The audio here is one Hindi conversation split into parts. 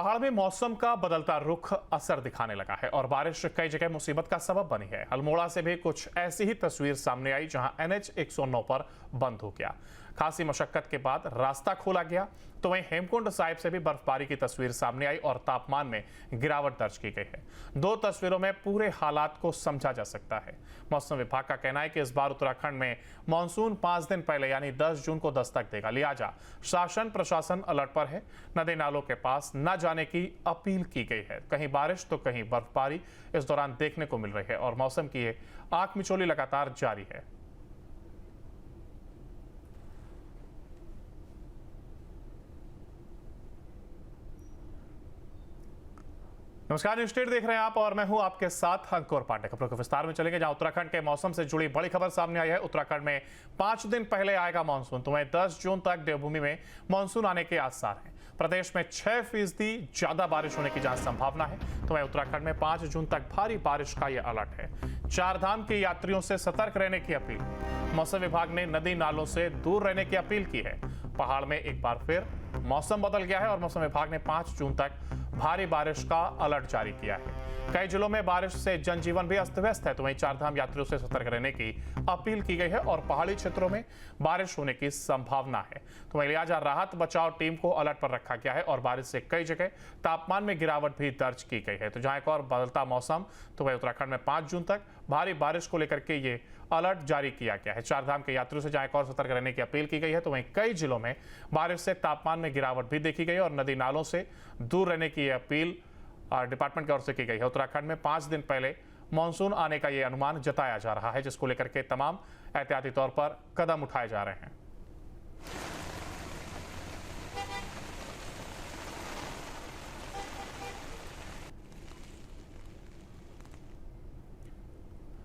पहाड़ में मौसम का बदलता रुख असर दिखाने लगा है और बारिश कई जगह मुसीबत का सबब बनी है। अल्मोड़ा से भी कुछ ऐसी ही तस्वीर सामने आई जहां NH 109 पर बंद हो गया। खासी मशक्कत के बाद रास्ता खोला गया तो वहीं हेमकुंड साहिब से भी बर्फबारी की तस्वीर सामने आई और तापमान में गिरावट दर्ज की गई है। दो तस्वीरों में पूरे हालात को समझा जा सकता है। मौसम विभाग का कहना है कि इस बार उत्तराखंड में मानसून 5 दिन पहले यानी 10 जून को दस्तक देगा, लिहाजा शासन प्रशासन अलर्ट पर है। नदी नालों के पास न जाने की अपील की गई है। कहीं बारिश तो कहीं बर्फबारी इस दौरान देखने को मिल रही है और मौसम की ये आंख मिचौली लगातार जारी है। नमस्कार, न्यूज़ स्टेट देख रहे हैं आप और मैं हूं आपके साथ अंकुर पांडे। खबरों के विस्तार में चलेंगे जहां उत्तराखंड के मौसम से जुड़ी बड़ी खबर सामने आई है। उत्तराखंड में 5 दिन पहले आएगा मानसून, तो वहीं 10 जून तक देवभूमि में मानसून आने के आसार हैं। प्रदेश में 6% ज्यादा बारिश होने की जहां संभावना है, तो वहीं उत्तराखंड में 5 जून तक भारी बारिश का यह अलर्ट है। चारधाम के यात्रियों से सतर्क रहने की अपील। मौसम विभाग ने नदी नालों से दूर रहने की अपील की है। पहाड़ में एक बार फिर मौसम बदल गया है और मौसम विभाग ने 5 जून तक भारी बारिश का अलर्ट जारी किया है। कई जिलों में बारिश से जनजीवन भी अस्त व्यस्त है, तो वहीं चारधाम यात्रियों से सतर्क रहने की अपील की गई है और पहाड़ी क्षेत्रों में बारिश होने की संभावना है। तो वहीं लिहाजा राहत बचाव टीम को अलर्ट पर रखा गया है और बारिश से कई जगह तापमान में गिरावट भी दर्ज की गई है। तो जहां एक और बदलता मौसम, तो वहीं उत्तराखंड में 5 जून तक भारी बारिश को लेकर के ये अलर्ट जारी किया गया है। चारधाम के यात्रियों से जहां एक और सतर्क रहने की अपील की गई है, तो वहीं कई जिलों में बारिश से तापमान में गिरावट भी देखी गई और नदी नालों से दूर रहने की अपील डिपार्टमेंट की ओर से की गई है। उत्तराखंड में 5 दिन पहले मानसून आने का ये अनुमान जताया जा रहा है, जिसको लेकर के तमाम एहतियाती तौर पर कदम उठाए जा रहे हैं।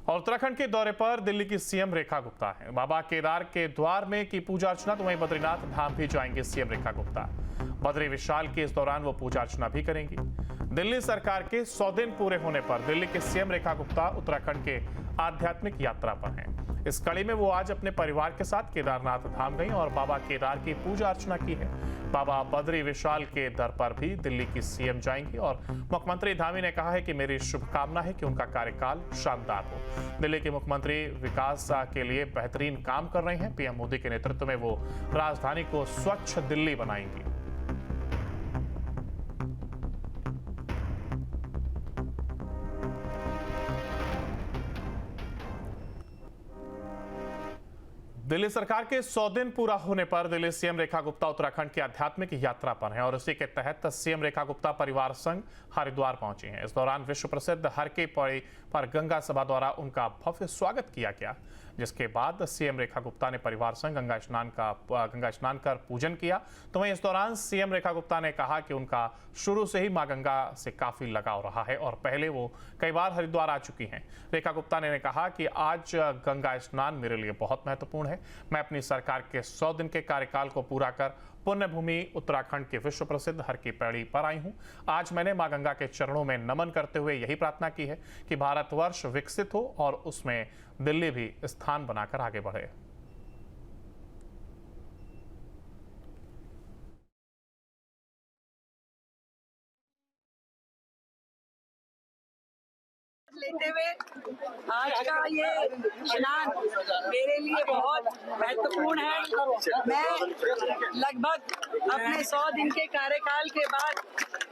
और उत्तराखंड के दौरे पर दिल्ली की सीएम रेखा गुप्ता है। बाबा केदार के द्वार में की पूजा अर्चना, तो वहीं बद्रीनाथ धाम भी जाएंगे सीएम रेखा गुप्ता। बद्री विशाल के इस दौरान वो पूजा अर्चना भी करेंगी। दिल्ली सरकार के 100 दिन पूरे होने पर दिल्ली के सीएम रेखा गुप्ता उत्तराखंड के आध्यात्मिक यात्रा पर हैं। इस कड़ी में वो आज अपने परिवार के साथ केदारनाथ धाम गई और बाबा केदार की पूजा अर्चना की है। बाबा बद्री विशाल के दर पर भी दिल्ली की सीएम जाएंगी और मुख्यमंत्री धामी ने कहा है कि मेरी शुभकामना है कि उनका कार्यकाल शानदार हो। दिल्ली के मुख्यमंत्री विकास के लिए बेहतरीन काम कर रहे हैं। पीएम मोदी के नेतृत्व में वो राजधानी को स्वच्छ दिल्ली बनाएंगी। दिल्ली सरकार के 100 दिन पूरा होने पर दिल्ली सीएम रेखा गुप्ता उत्तराखंड की आध्यात्मिक यात्रा पर हैं और इसी के तहत सीएम रेखा गुप्ता परिवार संग हरिद्वार पहुंची हैं। इस दौरान विश्व प्रसिद्ध हर की पौड़ी पर गंगा सभा द्वारा उनका भव्य स्वागत किया गया, जिसके बाद सीएम रेखा गुप्ता ने परिवार संग गंगा स्नान कर पूजन किया। तो वहीं इस दौरान सीएम रेखा गुप्ता ने कहा कि उनका शुरू से ही मां गंगा से काफी लगाव रहा है और पहले वो कई बार हरिद्वार आ चुकी हैं। रेखा गुप्ता ने कहा कि आज गंगा स्नान मेरे लिए बहुत महत्वपूर्ण है। मैं अपनी सरकार के 100 दिन के कार्यकाल को पूरा कर पुण्य भूमि उत्तराखंड के विश्व प्रसिद्ध हर की पैड़ी पर आई हूं। आज मैंने मां गंगा के चरणों में नमन करते हुए यही प्रार्थना की है कि भारतवर्ष विकसित हो और उसमें दिल्ली भी स्थान बनाकर आगे बढ़े। लेते हुए आज का ये स्नान मेरे लिए बहुत महत्वपूर्ण है। मैं लगभग अपने 100 दिन के कार्यकाल के बाद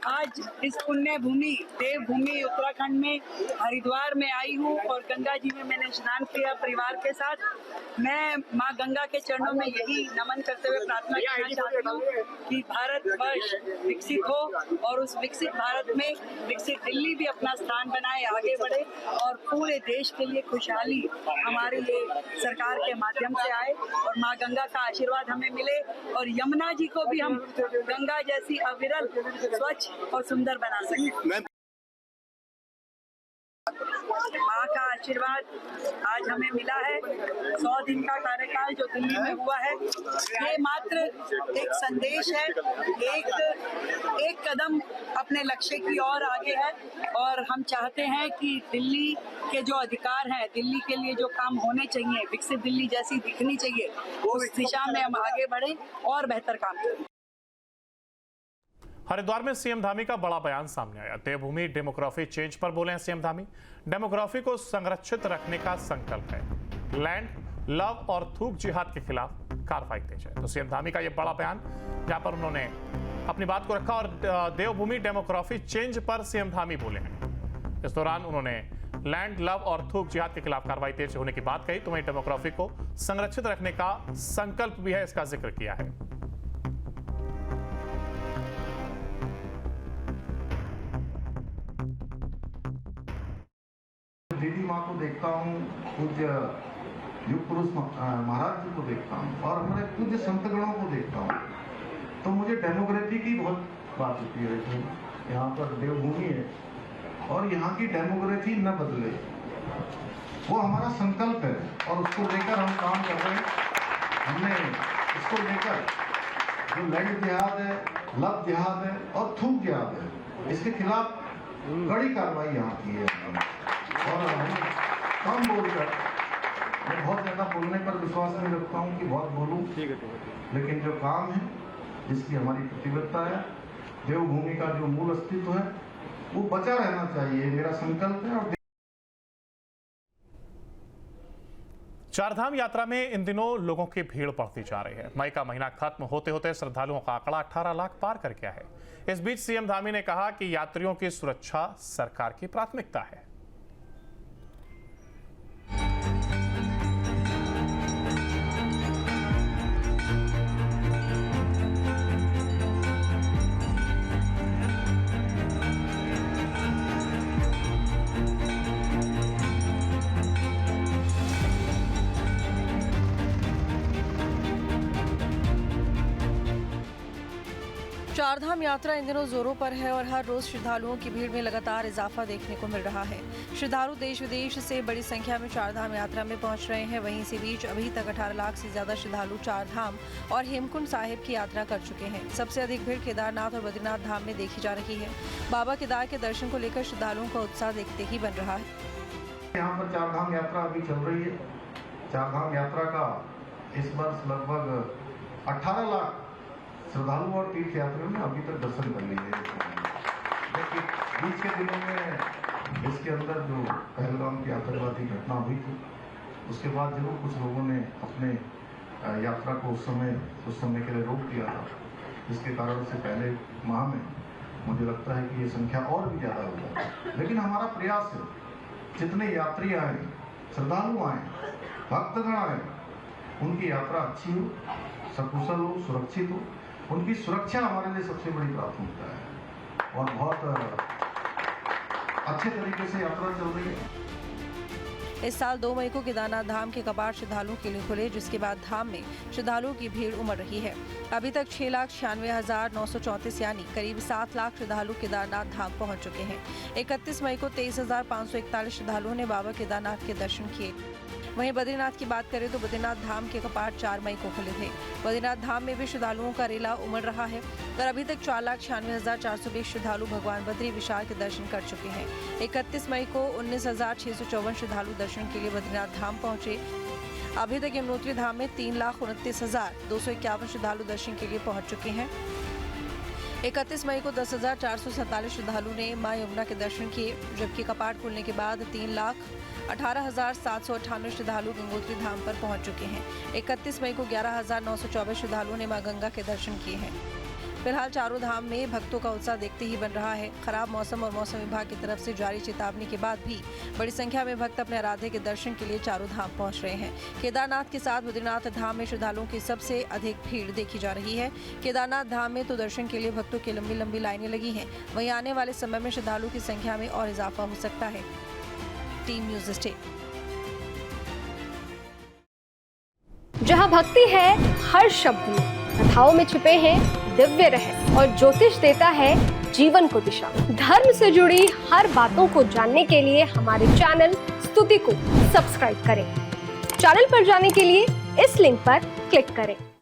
आज इस पुण्य भूमि देवभूमि उत्तराखंड में हरिद्वार में आई हूँ और गंगा जी में मैंने स्नान किया परिवार के साथ। मैं माँ गंगा के चरणों में यही नमन करते हुए प्रार्थना करना चाहती हूँ कि भारतवर्ष विकसित हो और उस विकसित भारत में विकसित दिल्ली भी अपना स्थान बनाए, आगे बढ़े और पूरे देश के लिए खुशहाली हमारी ये सरकार के माध्यम से आए और माँ गंगा का आशीर्वाद हमें मिले और यमुना जी को भी हम गंगा जैसी अविरल, स्वच्छ और सुंदर बना सकें। माँ का आशीर्वाद आज हमें मिला है। 100 दिन का कार्यकाल जो दिल्ली में हुआ है, ये मात्र एक संदेश है, एक कदम अपने लक्ष्य की ओर आगे है और हम चाहते हैं कि दिल्ली के जो अधिकार हैं, दिल्ली के लिए जो काम होने चाहिए, विकसित दिल्ली जैसी दिखनी चाहिए, उस दिशा में हम आगे बढ़ें और बेहतर काम करें। हरिद्वार में सीएम धामी का बड़ा बयान सामने आया। देवभूमि डेमोग्राफी चेंज पर बोले हैं सीएम धामी। डेमोग्राफी को संरक्षित रखने का संकल्प है। लैंड, लव और थूक जिहाद के खिलाफ कार्रवाई की जाए। तो सीएम धामी का यह बड़ा बयान, जहां पर उन्होंने अपनी बात को रखा और देवभूमि डेमोग्राफी चेंज पर सीएम धामी बोले हैं। इस दौरान उन्होंने लैंड, लव और थूक जिहाद के खिलाफ कार्रवाई तेज होने की बात कही। तो वहीं डेमोग्राफी को संरक्षित रखने का संकल्प भी है, इसका जिक्र किया है। दीदी माँ को देखता हूँ, पूज्य युग पुरुष महाराज जी को देखता हूँ और हमारे पूज्य संतगणों को देखता हूँ, तो मुझे डेमोग्राफी की बहुत बात होती है कि यहाँ पर देवभूमि है और यहाँ की डेमोग्राफी न बदले, वो हमारा संकल्प है और उसको लेकर हम काम कर रहे हैं। हमने इसको लेकर जो लैंड जिहाद है, लव जिहाद है और थूक जिहाद है, इसके खिलाफ कड़ी कार्रवाई यहाँ की है। और हम कम बोलकर, मैं बहुत ज़्यादा बोलने पर विश्वास नहीं रखता हूँ कि बहुत बोलूँ, लेकिन जो काम है, जिसकी हमारी प्रतिबद्धता है, देवभूमि का जो मूल अस्तित्व है, वो बचा रहना चाहिए, मेरा संकल्प है। और चारधाम यात्रा में इन दिनों लोगों की भीड़ बढ़ती जा रही है। मई का महीना खत्म होते होते श्रद्धालुओं का आंकड़ा 18 लाख पार कर गया है। इस बीच सीएम धामी ने कहा कि यात्रियों की सुरक्षा सरकार की प्राथमिकता है। चारधाम यात्रा इन दिनों जोरों पर है और हर रोज श्रद्धालुओं की भीड़ में लगातार इजाफा देखने को मिल रहा है। श्रद्धालु देश विदेश से बड़ी संख्या में चारधाम यात्रा में पहुंच रहे हैं। वहीं इसी बीच अभी तक 18 लाख से ज्यादा श्रद्धालु चारधाम और हेमकुंड साहिब की यात्रा कर चुके हैं। सबसे अधिक भीड़ केदारनाथ और बद्रीनाथ धाम में देखी जा रही है। बाबा केदार के दर्शन को लेकर श्रद्धालुओं का उत्साह देखते ही बन रहा है। यहाँ पर चारधाम यात्रा अभी चल रही है। चारधाम यात्रा का इस वर्ष लगभग 18 लाख श्रद्धालु और तीर्थ यात्रियों ने अभी तक दर्शन कर लिए हैं। लेकिन बीच के दिनों में इसके अंदर जो पहलगाम की आतंकवादी घटना हुई थी, उसके बाद जरूर कुछ लोगों ने अपने यात्रा को उस समय के लिए रोक दिया था, जिसके कारण से पहले माह में मुझे लगता है कि ये संख्या और भी ज़्यादा होगा। लेकिन हमारा प्रयास है, जितने यात्री आए, श्रद्धालु आए, भक्तगण आए, उनकी यात्रा अच्छी हो, सकुशल हो, सुरक्षित हो। उनकी सुरक्षा हमारे लिए सबसे बड़ी प्राथमिकता है और बहुत अच्छे तरीके से यात्रा चल रही है। इस साल 2 मई को केदारनाथ धाम के कपाट श्रद्धालुओं के लिए खुले, जिसके बाद धाम में श्रद्धालुओं की भीड़ उमड़ रही है। अभी तक 6,96,934 यानी करीब 7 लाख श्रद्धालु केदारनाथ धाम पहुंच चुके हैं। 31 मई को 23,541 श्रद्धालुओं ने बाबा केदारनाथ के दर्शन किए। वहीं बद्रीनाथ की बात करें तो बद्रीनाथ धाम के कपाट 4 मई को खुले थे। बद्रीनाथ धाम में भी श्रद्धालुओं का रेला उमड़ रहा है और अभी तक 4,96,420 श्रद्धालु भगवान बद्री विशाल के दर्शन कर चुके हैं। 31 मई को 19,654 श्रद्धालु दर्शन के लिए बद्रीनाथ धाम पहुंचे। अभी तक यमुनोत्री धाम में 3,29,251 श्रद्धालु दर्शन के लिए पहुंच चुके हैं। 31 मई को 10,447 श्रद्धालु ने मां यमुना के दर्शन किए, जबकि कपाट खुलने के बाद 3,18,798 श्रद्धालु गंगोत्री धाम पर पहुंच चुके हैं। 31 मई को 11,924 श्रद्धालुओं ने मां गंगा के दर्शन किए हैं। फिलहाल चारों धाम में भक्तों का उत्साह देखते ही बन रहा है। खराब मौसम और मौसम विभाग की तरफ से जारी चेतावनी के बाद भी बड़ी संख्या में भक्त अपने आराध्य के दर्शन के लिए चारों धाम पहुंच रहे हैं। केदारनाथ के साथ बद्रीनाथ धाम में श्रद्धालुओं की सबसे अधिक भीड़ देखी जा रही है। केदारनाथ धाम में तो दर्शन के लिए भक्तों की लंबी लंबी लाइनें लगी हैं। वहीं आने वाले समय में श्रद्धालुओं की संख्या में और इजाफा हो सकता है। Team news state. जहां भक्ति है हर शब्द में, कथाओं में छिपे हैं दिव्य रहस्य और ज्योतिष देता है जीवन को दिशा। धर्म से जुड़ी हर बातों को जानने के लिए हमारे चैनल स्तुति को सब्सक्राइब करें। चैनल पर जाने के लिए इस लिंक पर क्लिक करें।